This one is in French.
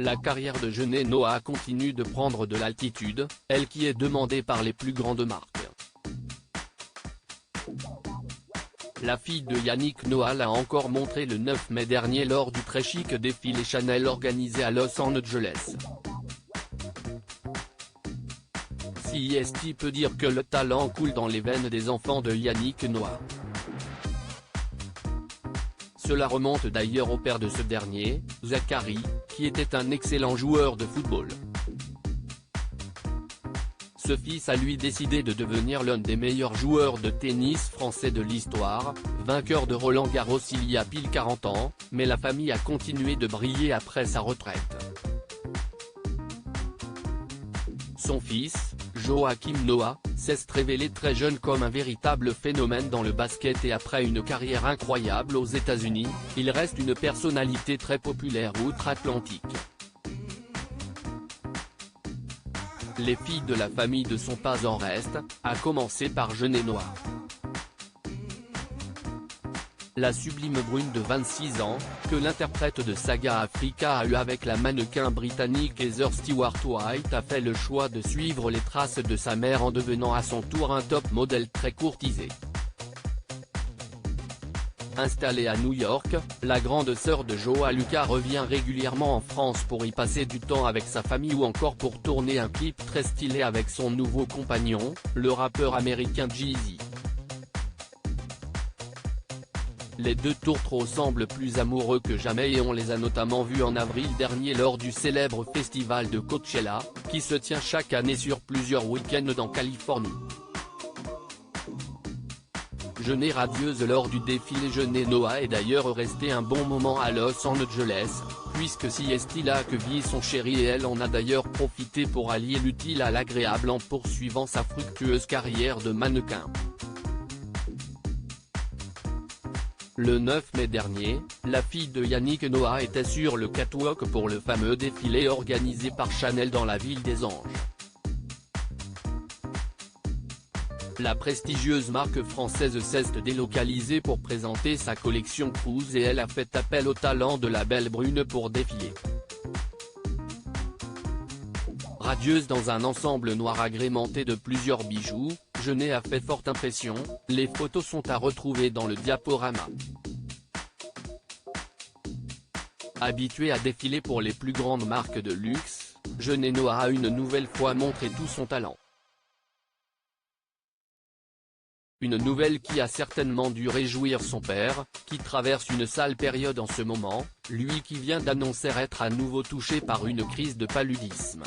La carrière de Jeunet Noah continue de prendre de l'altitude, elle qui est demandée par les plus grandes marques. La fille de Yannick Noah l'a encore montré le 9 mai dernier lors du très chic défilé Chanel organisé à Los Angeles. CEST peut dire que le talent coule dans les veines des enfants de Yannick Noah. Cela remonte d'ailleurs au père de ce dernier, Zachary, qui était un excellent joueur de football. Ce fils a lui décidé de devenir l'un des meilleurs joueurs de tennis français de l'histoire, vainqueur de Roland Garros il y a pile 40 ans, mais la famille a continué de briller après sa retraite. Son fils, Joachim Noah, s'est révélé très jeune comme un véritable phénomène dans le basket et après une carrière incroyable aux États-Unis, il reste une personnalité très populaire outre-Atlantique. Les filles de la famille ne sont pas en reste, à commencer par Jeunet Noah. La sublime brune de 26 ans, que l'interprète de Saga Africa a eu avec la mannequin britannique Heather Stewart-White a fait le choix de suivre les traces de sa mère en devenant à son tour un top modèle très courtisé. Installée à New York, la grande sœur de Joa Lucas revient régulièrement en France pour y passer du temps avec sa famille ou encore pour tourner un clip très stylé avec son nouveau compagnon, le rappeur américain Jeezy. Les deux tourtereaux semblent plus amoureux que jamais et on les a notamment vus en avril dernier lors du célèbre festival de Coachella, qui se tient chaque année sur plusieurs week-ends dans Californie. Jeunet radieuse lors du défilé Jeunet Noah est d'ailleurs resté un bon moment à Los Angeles, puisque si est là que vit son chéri et elle en a d'ailleurs profité pour allier l'utile à l'agréable en poursuivant sa fructueuse carrière de mannequin. Le 9 mai dernier, la fille de Yannick Noah était sur le catwalk pour le fameux défilé organisé par Chanel dans la ville des Anges. La prestigieuse marque française s'est délocalisée pour présenter sa collection Cruise et elle a fait appel au talent de la belle brune pour défiler. Radieuse dans un ensemble noir agrémenté de plusieurs bijoux, Jeunet a fait forte impression, les photos sont à retrouver dans le diaporama. Habituée à défiler pour les plus grandes marques de luxe, Jeunet Noah a une nouvelle fois montré tout son talent. Une nouvelle qui a certainement dû réjouir son père, qui traverse une sale période en ce moment, lui qui vient d'annoncer être à nouveau touché par une crise de paludisme.